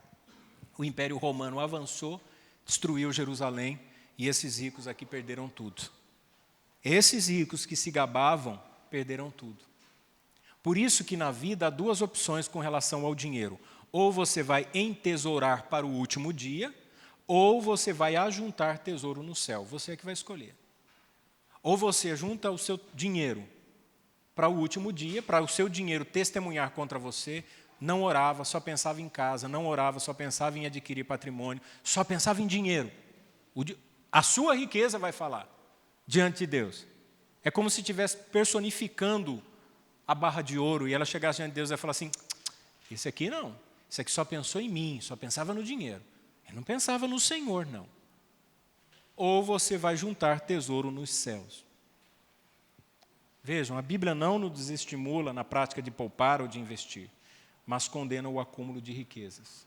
Speaker 1: o Império Romano avançou, destruiu Jerusalém, e esses ricos aqui perderam tudo. Esses ricos que se gabavam, perderam tudo. Por isso que na vida há duas opções com relação ao dinheiro. Ou você vai entesourar para o último dia, ou você vai ajuntar tesouro no céu. Você é que vai escolher. Ou você junta o seu dinheiro para o último dia, para o seu dinheiro testemunhar contra você, não orava, só pensava em casa, não orava, só pensava em adquirir patrimônio, só pensava em dinheiro. A sua riqueza vai falar diante de Deus. É como se estivesse personificando a barra de ouro, e ela chegasse diante de Deus e falar assim, esse aqui não, esse aqui só pensou em mim, só pensava no dinheiro, ele não pensava no Senhor, não. Ou você vai juntar tesouro nos céus. Vejam, a Bíblia não nos desestimula na prática de poupar ou de investir, mas condena o acúmulo de riquezas.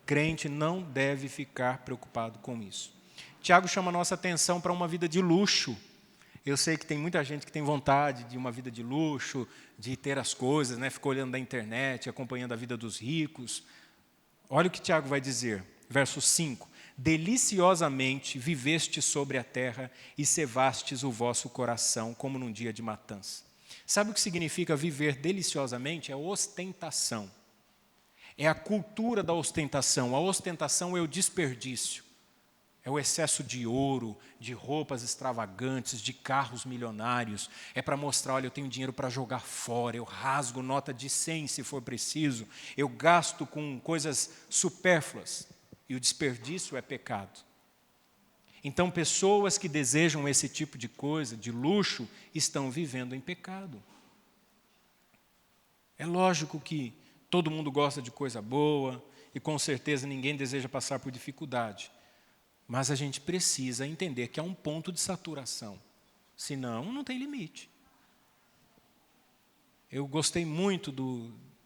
Speaker 1: Crente não deve ficar preocupado com isso. Tiago chama a nossa atenção para uma vida de luxo. Eu sei que tem muita gente que tem vontade de uma vida de luxo, de ter as coisas, né? Ficou olhando da internet, acompanhando a vida dos ricos. Olha o que Tiago vai dizer, verso 5. deliciosamente viveste sobre a terra e cevastes o vosso coração, como num dia de matança. Sabe o que significa viver deliciosamente? É ostentação. É a cultura da ostentação. A ostentação é o desperdício. É o excesso de ouro, de roupas extravagantes, de carros milionários. É para mostrar, olha, eu tenho dinheiro para jogar fora, eu rasgo nota de 100 se for preciso, eu gasto com coisas supérfluas. E o desperdício é pecado. Então, pessoas que desejam esse tipo de coisa, de luxo, estão vivendo em pecado. É lógico que todo mundo gosta de coisa boa, e com certeza ninguém deseja passar por dificuldade. Mas a gente precisa entender que há um ponto de saturação. Senão, não tem limite. Eu gostei muito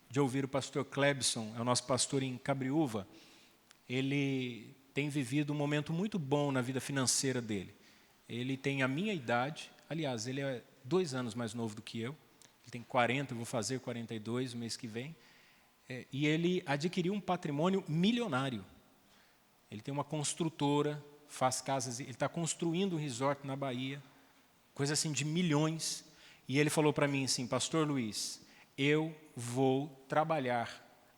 Speaker 1: de ouvir o pastor Clebson, é o nosso pastor em Cabriúva. Ele tem vivido um momento muito bom na vida financeira dele. Ele tem a minha idade, aliás, ele é 2 anos mais novo do que eu. Ele tem 40, eu vou fazer 42 no mês que vem. E ele adquiriu um patrimônio milionário. Ele tem uma construtora, faz casas, ele está construindo um resort na Bahia, coisa assim de milhões. E ele falou para mim assim, pastor Luiz, eu vou trabalhar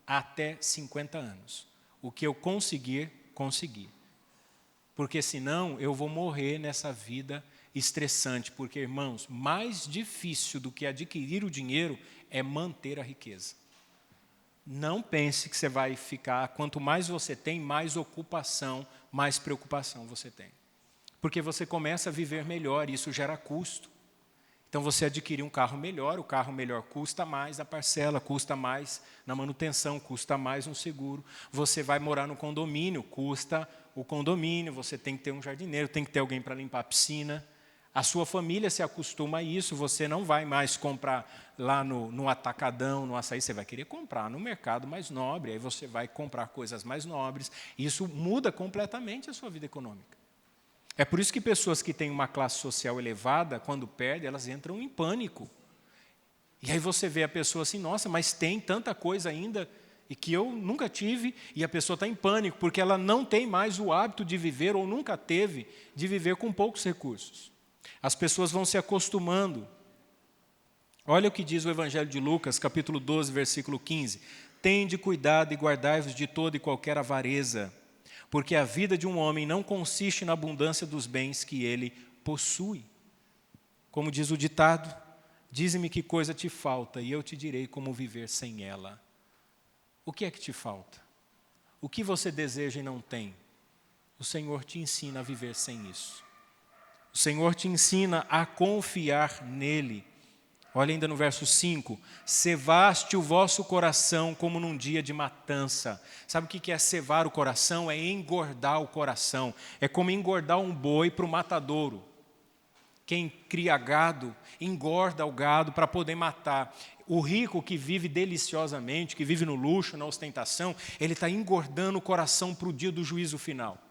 Speaker 1: até 50 anos. O que eu conseguir, conseguir. Porque senão eu vou morrer nessa vida estressante. Porque, irmãos, mais difícil do que adquirir o dinheiro é manter a riqueza. Não pense que você vai ficar, quanto mais você tem, mais ocupação, mais preocupação você tem. Porque você começa a viver melhor e isso gera custo. Então você adquire um carro melhor, o carro melhor custa mais a parcela, custa mais na manutenção, custa mais no seguro. Você vai morar no condomínio, custa o condomínio, você tem que ter um jardineiro, tem que ter alguém para limpar a piscina. A sua família se acostuma a isso, você não vai mais comprar lá no atacadão, no açaí, você vai querer comprar no mercado mais nobre, aí você vai comprar coisas mais nobres. Isso muda completamente a sua vida econômica. É por isso que pessoas que têm uma classe social elevada, quando perdem, elas entram em pânico. E aí você vê a pessoa assim, nossa, mas tem tanta coisa ainda e que eu nunca tive, e a pessoa está em pânico, porque ela não tem mais o hábito de viver, ou nunca teve, de viver com poucos recursos. As pessoas vão se acostumando. Olha o que diz o Evangelho de Lucas, capítulo 12, versículo 15. Tende cuidado e guardai-vos de toda e qualquer avareza, porque a vida de um homem não consiste na abundância dos bens que ele possui. Como diz o ditado, dize-me que coisa te falta e eu te direi como viver sem ela. O que é que te falta? O que você deseja e não tem? O Senhor te ensina a viver sem isso. O Senhor te ensina a confiar nele. Olha ainda no verso 5, cevaste o vosso coração como num dia de matança. Sabe o que é cevar o coração? É engordar o coração. É como engordar um boi para o matadouro. Quem cria gado, engorda o gado para poder matar. O rico que vive deliciosamente, que vive no luxo, na ostentação, ele está engordando o coração para o dia do juízo final.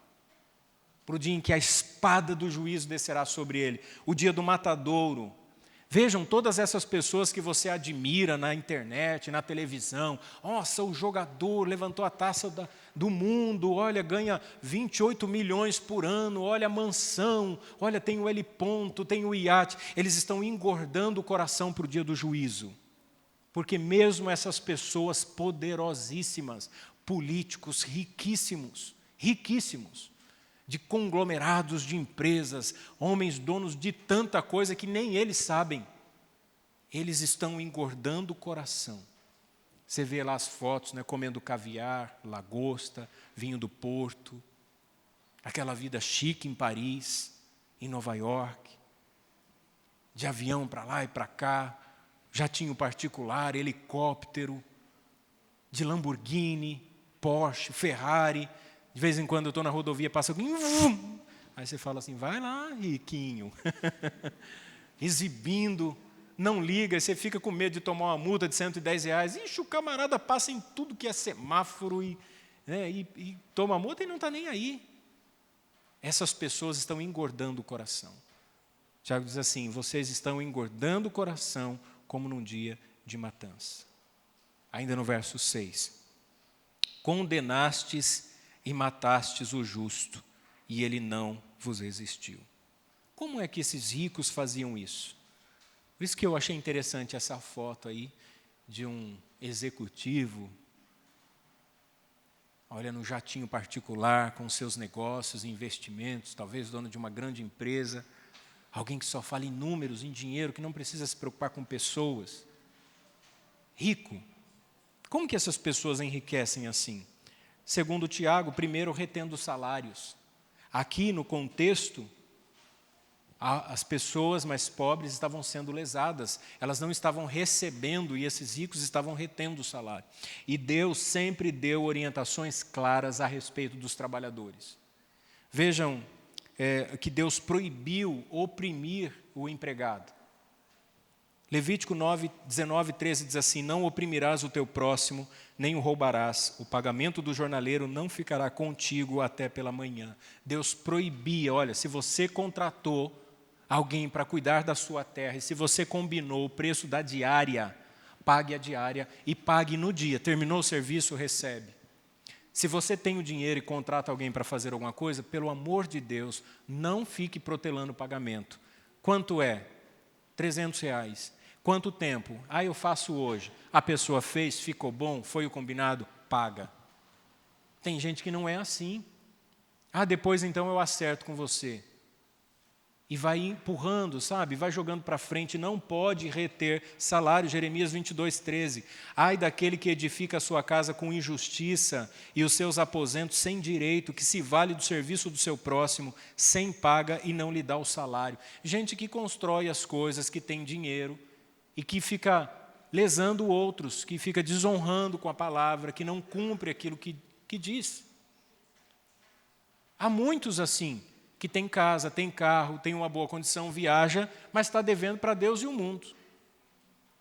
Speaker 1: Para o dia em que a espada do juízo descerá sobre ele. O dia do matadouro. Vejam todas essas pessoas que você admira na internet, na televisão. Nossa, o jogador levantou a taça do mundo, olha, ganha 28 milhões por ano, olha a mansão, olha, tem o heliponto, tem o iate. Eles estão engordando o coração para o dia do juízo. Porque mesmo essas pessoas poderosíssimas, políticos riquíssimos, de conglomerados de empresas, homens donos de tanta coisa que nem eles sabem. Eles estão engordando o coração. Você vê lá as fotos, né, comendo caviar, lagosta, vinho do Porto, aquela vida chique em Paris, em Nova York, de avião para lá e para cá, jatinho particular, helicóptero, de Lamborghini, Porsche, Ferrari. De vez em quando eu estou na rodovia, passa alguém, aí você fala assim, vai lá, riquinho, exibindo, não liga, você fica com medo de tomar uma multa de R$110, ixi, o camarada passa em tudo que é semáforo e toma multa e não está nem aí. Essas pessoas estão engordando o coração. Tiago diz assim, vocês estão engordando o coração como num dia de matança. Ainda no verso 6, condenastes e matastes o justo, e ele não vos resistiu. Como é que esses ricos faziam isso? Por isso que eu achei interessante essa foto aí de um executivo, olha, no jatinho particular, com seus negócios, investimentos, talvez dono de uma grande empresa, alguém que só fala em números, em dinheiro, que não precisa se preocupar com pessoas. Rico. Como que essas pessoas enriquecem assim? Segundo Tiago, primeiro retendo salários. Aqui no contexto, as pessoas mais pobres estavam sendo lesadas, elas não estavam recebendo e esses ricos estavam retendo o salário. E Deus sempre deu orientações claras a respeito dos trabalhadores. Vejam que Deus proibiu oprimir o empregado. Levítico 9, 19, 13 diz assim: não oprimirás o teu próximo, nem o roubarás. O pagamento do jornaleiro não ficará contigo até pela manhã. Deus proibia, olha, se você contratou alguém para cuidar da sua terra, e se você combinou o preço da diária, pague a diária e pague no dia. Terminou o serviço, recebe. Se você tem o dinheiro e contrata alguém para fazer alguma coisa, pelo amor de Deus, não fique protelando o pagamento. Quanto é? R$300. Quanto tempo? Eu faço hoje. A pessoa fez, ficou bom, foi o combinado, paga. Tem gente que não é assim. Depois então eu acerto com você. E vai empurrando, sabe? Vai jogando para frente, não pode reter salário. Jeremias 22, 13. Ai daquele que edifica a sua casa com injustiça e os seus aposentos sem direito, que se vale do serviço do seu próximo, sem paga e não lhe dá o salário. Gente que constrói as coisas, que tem dinheiro e que fica lesando outros, que fica desonrando com a palavra, que não cumpre aquilo que diz. Há muitos assim, que tem casa, tem carro, tem uma boa condição, viaja, mas está devendo para Deus e o mundo.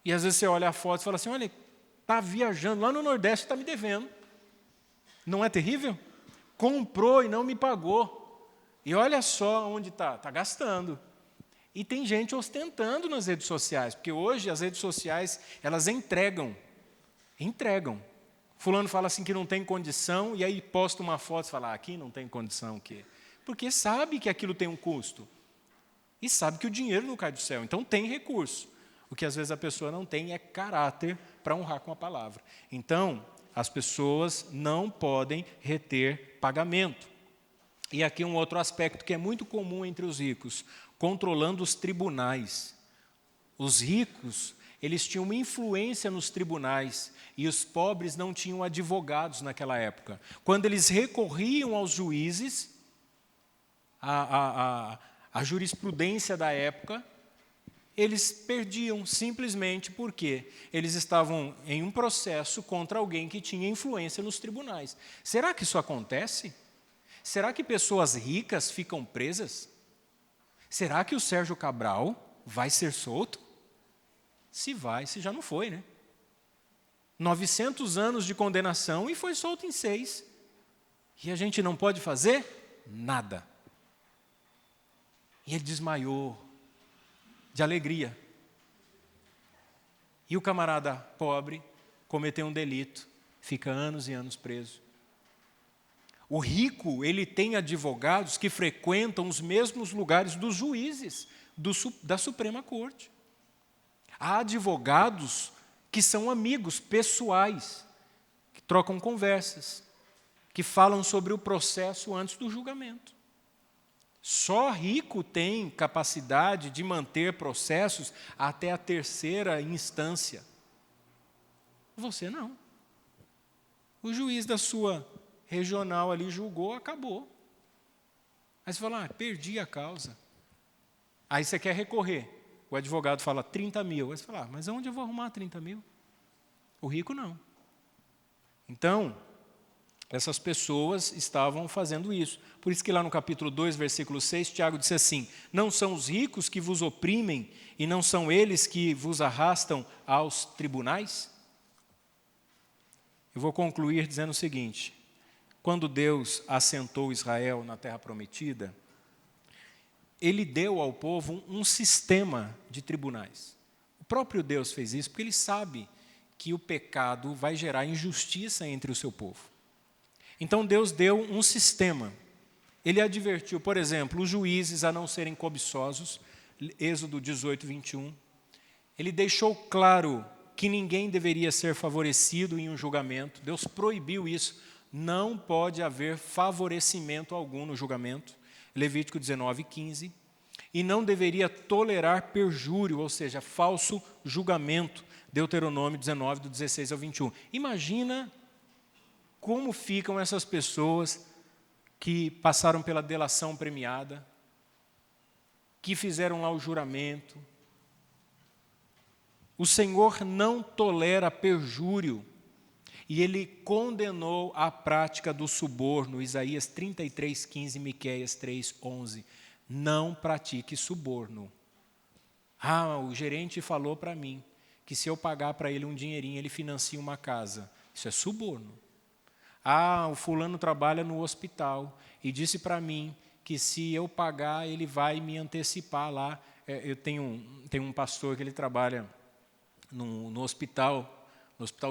Speaker 1: E às vezes você olha a foto e fala assim, olha, está viajando lá no Nordeste, está me devendo. Não é terrível? Comprou e não me pagou. E olha só onde está gastando. E tem gente ostentando nas redes sociais, porque hoje as redes sociais, elas entregam. Fulano fala assim que não tem condição, e aí posta uma foto e fala, aqui não tem condição o quê? Porque sabe que aquilo tem um custo. E sabe que o dinheiro não cai do céu. Então tem recurso. O que às vezes a pessoa não tem é caráter para honrar com a palavra. Então, as pessoas não podem reter pagamento. E aqui um outro aspecto que é muito comum entre os ricos, controlando os tribunais. Os ricos, eles tinham uma influência nos tribunais e os pobres não tinham advogados naquela época. Quando eles recorriam aos juízes, a jurisprudência da época, eles perdiam simplesmente porque eles estavam em um processo contra alguém que tinha influência nos tribunais. Será que isso acontece? Será que pessoas ricas ficam presas? Será que o Sérgio Cabral vai ser solto? Se vai, se já não foi, né? 900 anos de condenação e foi solto em 6. E a gente não pode fazer nada. E ele desmaiou de alegria. E o camarada pobre cometeu um delito, fica anos e anos preso. O rico, ele tem advogados que frequentam os mesmos lugares dos juízes da Suprema Corte. Há advogados que são amigos pessoais, que trocam conversas, que falam sobre o processo antes do julgamento. Só rico tem capacidade de manter processos até a 3ª instância. Você não. O juiz da sua regional ali julgou, acabou. Aí você fala, perdi a causa. Aí você quer recorrer. O advogado fala 30 mil. Aí você fala, mas onde eu vou arrumar 30 mil? O rico não. Então, essas pessoas estavam fazendo isso. Por isso que lá no capítulo 2, versículo 6, Tiago disse assim, não são os ricos que vos oprimem e não são eles que vos arrastam aos tribunais? Eu vou concluir dizendo o seguinte, quando Deus assentou Israel na terra prometida, Ele deu ao povo um sistema de tribunais. O próprio Deus fez isso porque Ele sabe que o pecado vai gerar injustiça entre o seu povo. Então Deus deu um sistema. Ele advertiu, por exemplo, os juízes a não serem cobiçosos, Êxodo 18, 21. Ele deixou claro que ninguém deveria ser favorecido em um julgamento. Deus proibiu isso. Não pode haver favorecimento algum no julgamento. Levítico 19, 15. E não deveria tolerar perjúrio, ou seja, falso julgamento. Deuteronômio 19, do 16 ao 21. Imagina como ficam essas pessoas que passaram pela delação premiada, que fizeram lá o juramento. O Senhor não tolera perjúrio, e Ele condenou a prática do suborno, Isaías 33, 15, Miqueias 3, 11. Não pratique suborno. O gerente falou para mim que se eu pagar para ele um dinheirinho, ele financia uma casa. Isso é suborno. O fulano trabalha no hospital e disse para mim que se eu pagar, ele vai me antecipar lá. Eu tenho um pastor que ele trabalha no hospital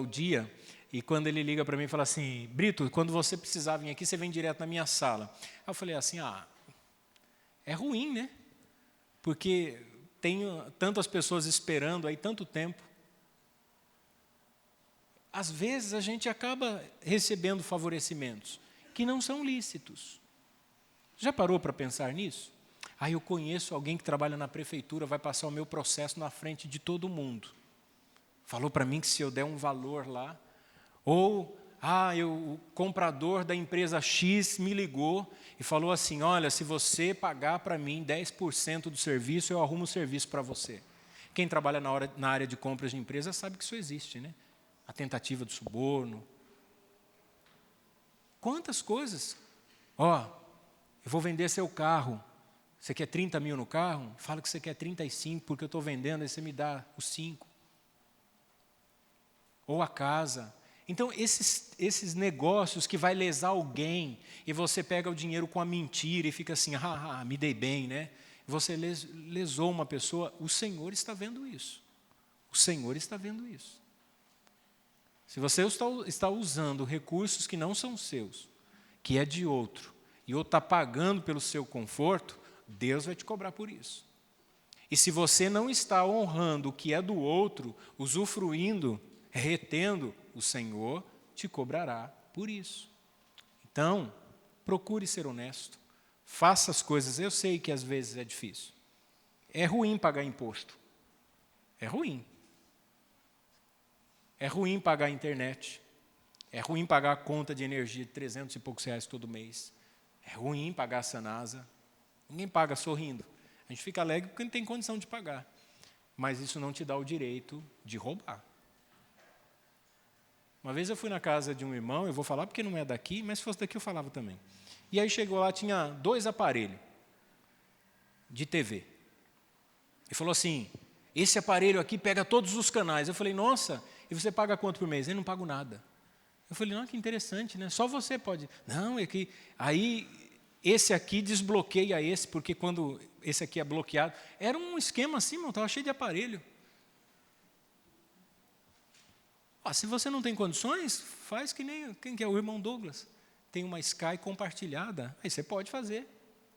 Speaker 1: dia, e quando ele liga para mim e fala assim, Brito, quando você precisar vir aqui, você vem direto na minha sala. Aí eu falei assim, é ruim, né? Porque tem tantas pessoas esperando aí tanto tempo. Às vezes a gente acaba recebendo favorecimentos que não são lícitos. Já parou para pensar nisso? Eu conheço alguém que trabalha na prefeitura, vai passar o meu processo na frente de todo mundo. Falou para mim que se eu der um valor lá, ou o comprador da empresa X me ligou e falou assim, olha, se você pagar para mim 10% do serviço, eu arrumo o serviço para você. Quem trabalha na área de compras de empresas sabe que isso existe, né? A tentativa de suborno. Quantas coisas? Eu vou vender seu carro. Você quer 30 mil no carro? Fala que você quer 35, porque eu estou vendendo, aí você me dá os 5. Ou a casa. Então, esses negócios que vai lesar alguém, e você pega o dinheiro com a mentira e fica assim, me dei bem, né? Você lesou uma pessoa, o Senhor está vendo isso. O Senhor está vendo isso. Se você está usando recursos que não são seus, que é de outro, e outro está pagando pelo seu conforto, Deus vai te cobrar por isso. E se você não está honrando o que é do outro, usufruindo, retendo, o Senhor te cobrará por isso. Então, procure ser honesto. Faça as coisas. Eu sei que às vezes é difícil. É ruim pagar imposto. É ruim. É ruim pagar a internet. É ruim pagar a conta de energia de 300 e poucos reais todo mês. É ruim pagar a Sanasa. Ninguém paga sorrindo. A gente fica alegre porque não tem condição de pagar. Mas isso não te dá o direito de roubar. Uma vez eu fui na casa de um irmão, eu vou falar porque não é daqui, mas se fosse daqui eu falava também. E aí chegou lá, tinha 2 aparelhos de TV. Ele falou assim, esse aparelho aqui pega todos os canais. Eu falei, nossa, e você paga quanto por mês? Eu não pago nada. Eu falei, não, que interessante, né? Só você pode. Não, é que aí esse aqui desbloqueia esse, porque quando esse aqui é bloqueado, era um esquema assim, estava cheio de aparelho. Se você não tem condições, faz que nem quem que é o irmão Douglas. Tem uma Sky compartilhada, aí você pode fazer.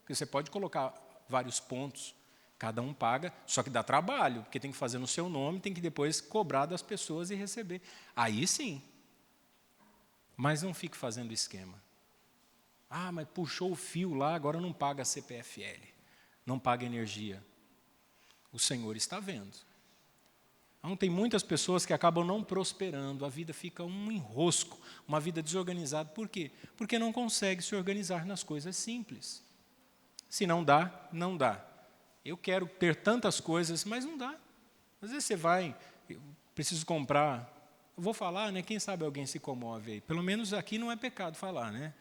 Speaker 1: Porque você pode colocar vários pontos, cada um paga, só que dá trabalho, porque tem que fazer no seu nome, tem que depois cobrar das pessoas e receber. Aí sim. Mas não fique fazendo esquema. Mas puxou o fio lá, agora não paga CPFL, não paga energia. O Senhor está vendo. Então, tem muitas pessoas que acabam não prosperando, a vida fica um enrosco, uma vida desorganizada. Por quê? Porque não consegue se organizar nas coisas simples. Se não dá, não dá. Eu quero ter tantas coisas, mas não dá. Às vezes você vai, eu preciso comprar, eu vou falar, né? Quem sabe alguém se comove aí. Pelo menos aqui não é pecado falar, né?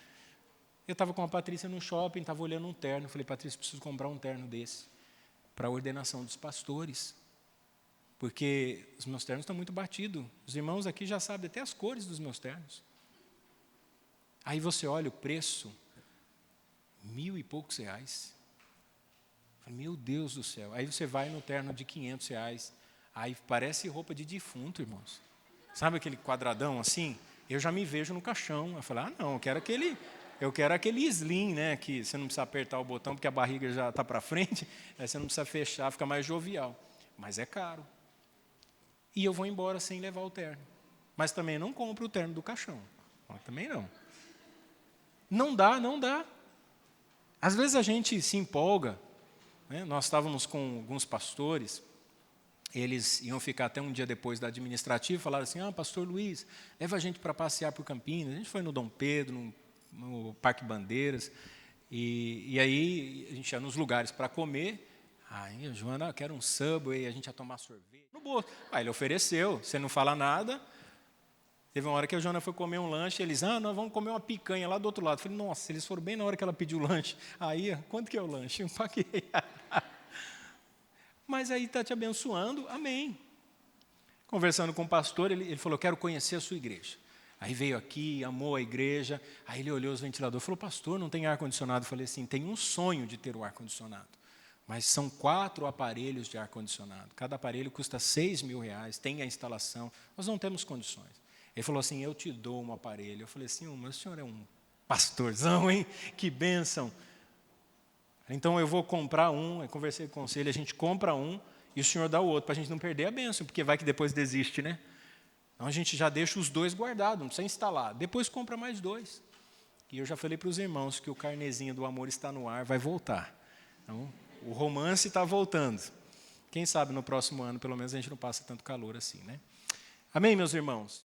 Speaker 1: Eu estava com a Patrícia no shopping, estava olhando um terno, falei, Patrícia, preciso comprar um terno desse para a ordenação dos pastores. Porque os meus ternos estão muito batidos. Os irmãos aqui já sabem até as cores dos meus ternos. Aí você olha o preço, 1.000 e poucos reais. Meu Deus do céu. Aí você vai no terno de 500 reais. Aí parece roupa de defunto, irmãos. Sabe aquele quadradão assim? eu já me vejo no caixão. Eu falei, não, eu quero aquele slim, né, que você não precisa apertar o botão porque a barriga já está para frente, aí você não precisa fechar, fica mais jovial. Mas é caro. E eu vou embora sem levar o terno. Mas também não compro o terno do caixão. Também não. Não dá. Às vezes a gente se empolga, né? Nós estávamos com alguns pastores, eles iam ficar até um dia depois da administrativa, falaram assim, pastor Luiz, leva a gente para passear por Campinas. A gente foi no Dom Pedro, no Parque Bandeiras, e aí a gente ia nos lugares para comer. Aí a Joana, quero um Subway, a gente ia tomar sorvete. No bolso. Ele ofereceu, você não fala nada. Teve uma hora que a Joana foi comer um lanche, eles, nós vamos comer uma picanha lá do outro lado. Eu falei, nossa, eles foram bem na hora que ela pediu o lanche. Aí, quanto que é o lanche? Eu paguei. Mas aí está te abençoando, amém. Conversando com o pastor, ele falou, eu quero conhecer a sua igreja. Aí veio aqui, amou a igreja, aí ele olhou os ventiladores, falou, pastor, não tem ar-condicionado? Eu falei assim, tem um sonho de ter o ar-condicionado. Mas são 4 aparelhos de ar-condicionado. Cada aparelho custa R$6.000, tem a instalação. Nós não temos condições. Ele falou assim, eu te dou um aparelho. Eu falei assim, mas o senhor é um pastorzão, hein? Que bênção. Então eu vou comprar um, eu conversei com o conselho, a gente compra um e o senhor dá o outro, para a gente não perder a bênção, porque vai que depois desiste, né? Então a gente já deixa os 2 guardados, não precisa instalar. Depois compra mais 2. E eu já falei para os irmãos que o carnezinho do amor está no ar, vai voltar. Então, o romance está voltando. Quem sabe no próximo ano, pelo menos, a gente não passa tanto calor assim, né? Amém, meus irmãos?